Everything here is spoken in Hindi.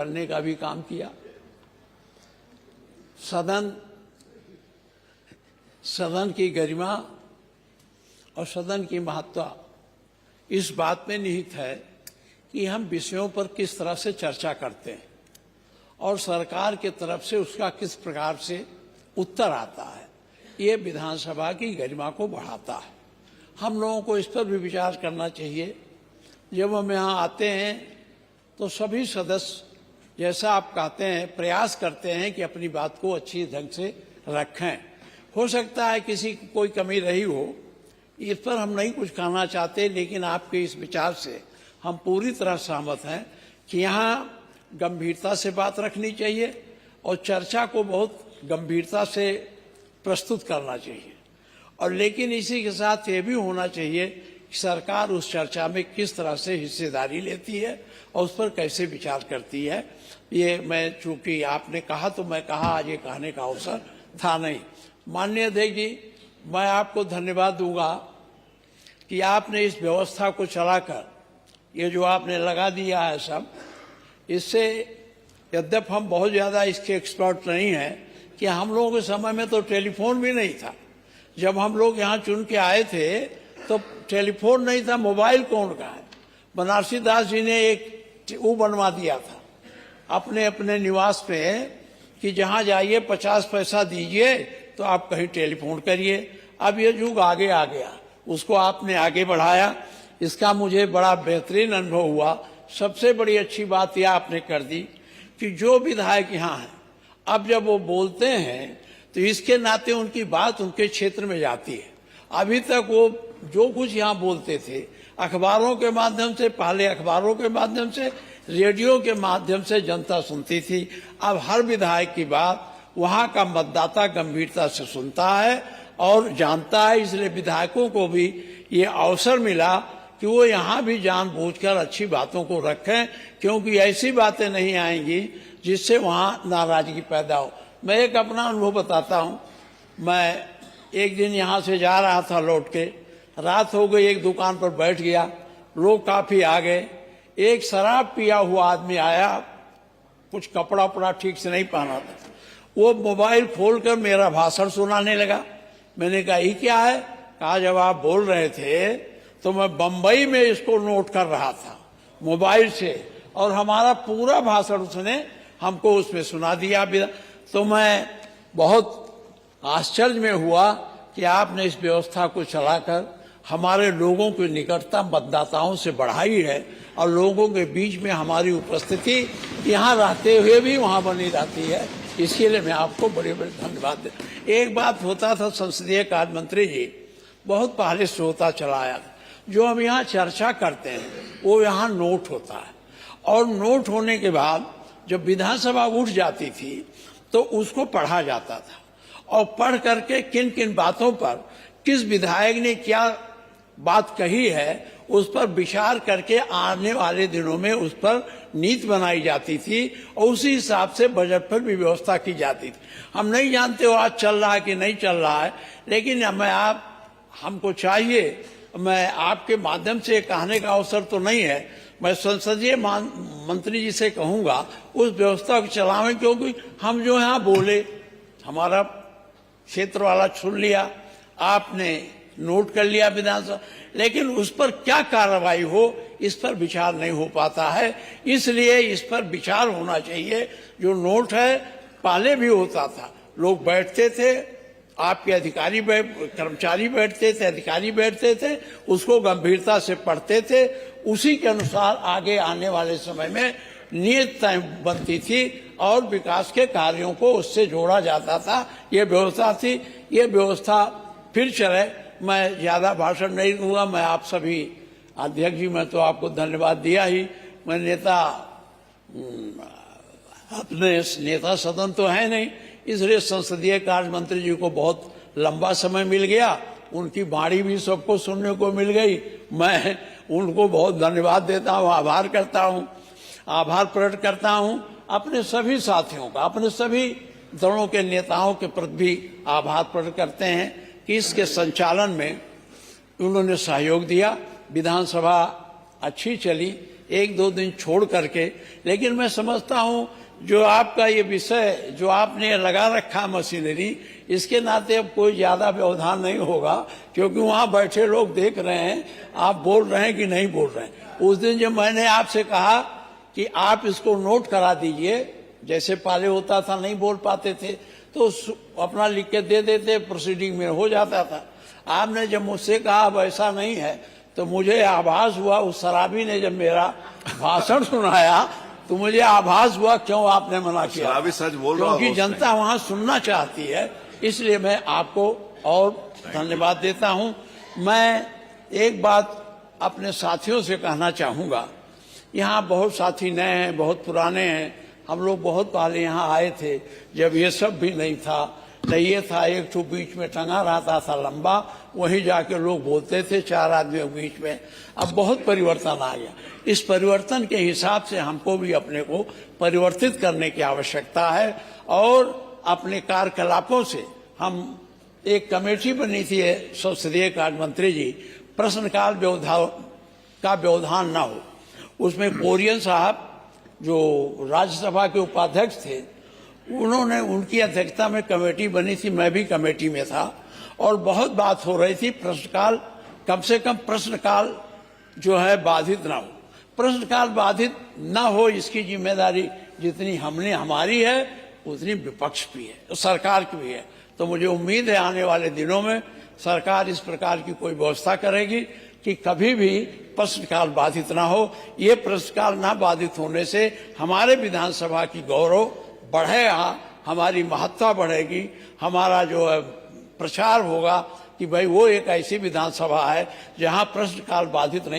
करने का भी काम किया। सदन की गरिमा और सदन की महत्ता इस बात में निहित है कि हम विषयों पर किस तरह से चर्चा करते हैं और सरकार के तरफ से उसका किस प्रकार से उत्तर आता है। ये विधानसभा की गरिमा को बढ़ाता है। हम लोगों को इस पर भी विचार करना चाहिए। जब हम यहाँ आते हैं तो सभी सदस्य, जैसा आप कहते हैं, प्रयास करते हैं कि अपनी बात को अच्छी ढंग से रखें। हो सकता है किसी की कोई कमी रही हो, इस पर हम नहीं कुछ कहना चाहते, लेकिन आपके इस विचार से हम पूरी तरह सहमत हैं कि यहाँ गंभीरता से बात रखनी चाहिए और चर्चा को बहुत गंभीरता से प्रस्तुत करना चाहिए। और लेकिन इसी के साथ ये भी होना चाहिए कि सरकार उस चर्चा में किस तरह से हिस्सेदारी लेती है और उस पर कैसे विचार करती है। ये मैं, चूंकि आपने कहा तो मैं कहा, आज ये कहने का अवसर था नहीं। माननीय अध्यक्ष जी, मैं आपको धन्यवाद दूंगा कि आपने इस व्यवस्था को चलाकर, ये जो आपने लगा दिया है सब, इससे यद्यप हम बहुत ज़्यादा इसके एक्सपर्ट नहीं हैं कि हम लोगों के समय में तो टेलीफोन भी नहीं था। जब हम लोग यहाँ चुन के आए थे तो टेलीफोन नहीं था, मोबाइल कौन का है। बनारसी दास जी ने एक वो बनवा दिया था अपने अपने निवास पे कि जहाँ जाइए 50 पैसा दीजिए तो आप कहीं टेलीफोन करिए। अब ये युग आगे आ गया, उसको आपने आगे बढ़ाया। इसका मुझे बड़ा बेहतरीन अनुभव हुआ। सबसे बड़ी अच्छी बात यह आपने कर दी कि जो विधायक यहाँ हैं, अब जब वो बोलते हैं तो इसके नाते उनकी बात उनके क्षेत्र में जाती है। अभी तक वो जो कुछ यहाँ बोलते थे अखबारों के माध्यम से, पहले अखबारों के माध्यम से, रेडियो के माध्यम से जनता सुनती थी। अब हर विधायक की बात वहाँ का मतदाता गंभीरता से सुनता है और जानता है। इसलिए विधायकों को भी ये अवसर मिला कि वो यहाँ भी जानबूझकर अच्छी बातों को रखें, क्योंकि ऐसी बातें नहीं आएंगी जिससे वहाँ नाराजगी पैदा हो। मैं एक अपना अनुभव बताता हूँ। मैं एक दिन यहाँ से जा रहा था, लौट के रात हो गई, एक दुकान पर बैठ गया, लोग काफी आ गए। एक शराब पिया हुआ आदमी आया, कुछ कपड़ा उपड़ा ठीक से नहीं पहना था। वो मोबाइल खोलकर मेरा भाषण सुनाने लगा। मैंने कहा ये क्या है? कहा जब आप बोल रहे थे तो मैं बम्बई में इसको नोट कर रहा था मोबाइल से, और हमारा पूरा भाषण उसने हमको उसमें सुना दिया। तो मैं बहुत आश्चर्य में हुआ कि आपने इस व्यवस्था को चलाकर हमारे लोगों की निकटता मतदाताओं से बढ़ाई है और लोगों के बीच में हमारी उपस्थिति यहाँ रहते हुए भी वहाँ बनी रहती है। इसके लिए मैं आपको बड़े बड़े धन्यवाद देता। एक बात होता था, संसदीय कार्य मंत्री जी, बहुत पहले से होता चला आया, जो हम यहाँ चर्चा करते हैं वो यहाँ नोट होता है, और नोट होने के बाद जब विधानसभा उठ जाती थी तो उसको पढ़ा जाता था, और पढ़ करके किन किन बातों पर किस विधायक ने क्या बात कही है उस पर विचार करके आने वाले दिनों में उस पर नीति बनाई जाती थी, और उसी हिसाब से बजट पर भी व्यवस्था की जाती थी। हम नहीं जानते हो आज चल रहा है कि नहीं चल रहा है, लेकिन हमको चाहिए, मैं आपके माध्यम से कहने का अवसर तो नहीं है, मैं संसदीय मंत्री जी से कहूंगा उस व्यवस्था को चलावें, क्योंकि हम जो यहाँ बोले हमारा क्षेत्र वाला सुन लिया, आपने नोट कर लिया विधानसभा, लेकिन उस पर क्या कार्रवाई हो इस पर विचार नहीं हो पाता है। इसलिए इस पर विचार होना चाहिए। जो नोट है पहले भी होता था, लोग बैठते थे, आपके अधिकारी कर्मचारी बैठते थे, अधिकारी बैठते थे, उसको गंभीरता से पढ़ते थे, उसी के अनुसार आगे आने वाले समय में नीति बनती थी और विकास के कार्यों को उससे जोड़ा जाता था। ये व्यवस्था थी। ये व्यवस्था फिर चले। मैं ज्यादा भाषण नहीं दूंगा। मैं आप सभी अध्यक्ष जी, मैं तो आपको धन्यवाद दिया ही। मैं अपने नेता सदन तो है नहीं, इसलिए संसदीय कार्य मंत्री जी को बहुत लंबा समय मिल गया, उनकी वाणी भी सबको सुनने को मिल गई। मैं उनको बहुत धन्यवाद देता हूँ, आभार करता हूँ, आभार प्रकट करता हूँ अपने सभी साथियों का, अपने सभी दलों के नेताओं के प्रति भी आभार प्रकट करते हैं कि इसके संचालन में उन्होंने सहयोग दिया। विधानसभा अच्छी चली, एक दो दिन छोड़ करके। लेकिन मैं समझता हूं जो आपका ये विषय जो आपने लगा रखा मशीनरी, इसके नाते अब कोई ज्यादा व्यवधान नहीं होगा, क्योंकि वहां बैठे लोग देख रहे हैं आप बोल रहे हैं कि नहीं बोल रहे हैं। उस दिन जब मैंने आपसे कहा कि आप इसको नोट करा दीजिए, जैसे पहले होता था नहीं बोल पाते थे तो अपना लिख के दे देते, प्रोसीडिंग में हो जाता था। आपने जब मुझसे कहा अब ऐसा नहीं है, तो मुझे आभास हुआ, उस शराबी ने जब मेरा भाषण सुनाया तो मुझे आभास हुआ क्यों आपने मना किया। शराबी सच बोल रहा क्योंकि जनता वहां सुनना चाहती है, इसलिए मैं आपको और धन्यवाद देता हूं। मैं एक बात अपने साथियों से कहना चाहूंगा, यहाँ बहुत साथी नए हैं, बहुत पुराने हैं। हम लोग बहुत पहले यहाँ आए थे जब ये सब भी नहीं था, न ये था, एक तो बीच में टंगा रहता था लंबा, वहीं जाके लोग बोलते थे 4 आदमियों के बीच में। अब बहुत परिवर्तन आ गया। इस परिवर्तन के हिसाब से हमको भी अपने को परिवर्तित करने की आवश्यकता है और अपने कार्यकलापों से हम एक कमेटी बनी थी संसदीय कार्य मंत्री जी, प्रश्नकाल का व्यवधान न हो। उसमें कोरियन साहब जो राज्यसभा के उपाध्यक्ष थे, उन्होंने, उनकी अध्यक्षता में कमेटी बनी थी, मैं भी कमेटी में था और बहुत बात हो रही थी प्रश्नकाल, कम से कम प्रश्नकाल जो है बाधित ना हो। प्रश्नकाल बाधित ना हो इसकी जिम्मेदारी जितनी हमारी है उतनी विपक्ष की है, सरकार की भी है। तो मुझे उम्मीद है आने वाले दिनों में सरकार इस प्रकार की कोई व्यवस्था करेगी कि कभी भी प्रश्नकाल बाधित ना हो। ये प्रश्नकाल ना बाधित होने से हमारे विधानसभा की गौरव बढ़ेगा, हमारी महत्ता बढ़ेगी, हमारा जो है प्रचार होगा कि भाई वो एक ऐसी विधानसभा है जहां प्रश्नकाल बाधित नहीं